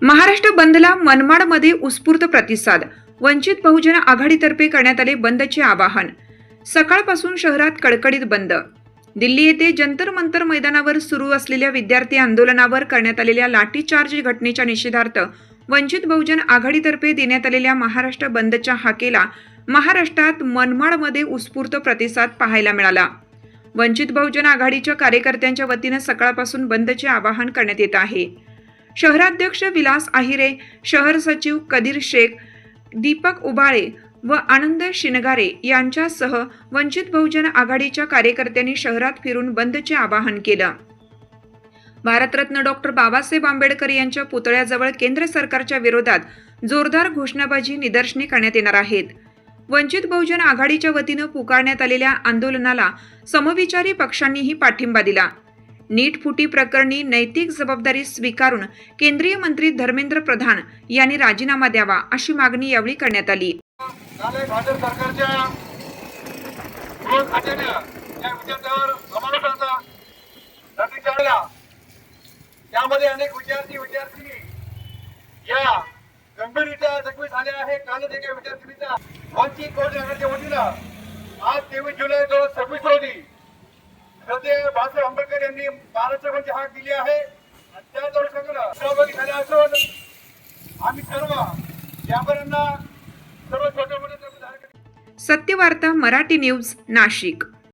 महाराष्ट्र बंदला मनमाडमध्ये उत्स्फूर्त प्रतिसाद. वंचित बहुजन आघाडीतर्फे करण्यात आले बंदचे आवाहन. सकाळपासून शहरात कडकडीत बंद. दिल्ली येथे जंतर मंतर मैदानावर सुरू असलेल्या विद्यार्थी आंदोलनावर करण्यात आलेल्या लाठीचार्ज घटनेच्या निषेधार्थ वंचित बहुजन आघाडीतर्फे देण्यात आलेल्या महाराष्ट्र बंदच्या हाकेला महाराष्ट्रात मनमाडमध्ये उत्स्फूर्त प्रतिसाद पाहायला मिळाला. वंचित बहुजन आघाडीच्या कार्यकर्त्यांच्या वतीने सकाळपासून बंदचे आवाहन करण्यात येत आहे. शहराध्यक्ष विलास आहिरे, शहर सचिव कदीर शेख, दीपक उबाळे व आनंद शिनगारे यांच्यासह वंचित बहुजन आघाडीच्या कार्यकर्त्यांनी शहरात फिरून बंदचे आवाहन केलं. भारतरत्न डॉक्टर बाबासाहेब आंबेडकर यांच्या पुतळ्याजवळ केंद्र सरकारच्या विरोधात जोरदार घोषणाबाजी निदर्शने करण्यात येणार आहेत. वंचित बहुजन आघाडीच्या वतीनं पुकारण्यात आलेल्या आंदोलनाला समविचारी पक्षांनीही पाठिंबा दिला. नीट फुटी प्रकरणी नैतिक जबाबदारी स्वीकारून केंद्रीय मंत्री धर्मेंद्र प्रधान यांनी राजीनामा द्यावा अशी मागणी यावेळी करण्यात आली. भाजप सरकारच्या खात्याने या विद्यार्थ्यावर समावेशाचा प्रतिचारला. त्यामध्ये अनेक विद्यार्थिनी या गंभीररित्या जखमी झाल्या आहे. कालच एका विद्यार्थिनीचा वंचित बहुजन आघाडीच्या वतीनं आज 23 जुलै 2026 रोजी श्रद्धेय बाबासाहेब आंबेडकर यांनी महाराष्ट्र हाक दिली आहे. त्या अनुषंगाने सहभागी झाले असून आम्ही सर्व व्यापाऱ्यांना सर्व छोट्या मोठ्या सत्यवार्ता मराठी न्यूज नाशिक.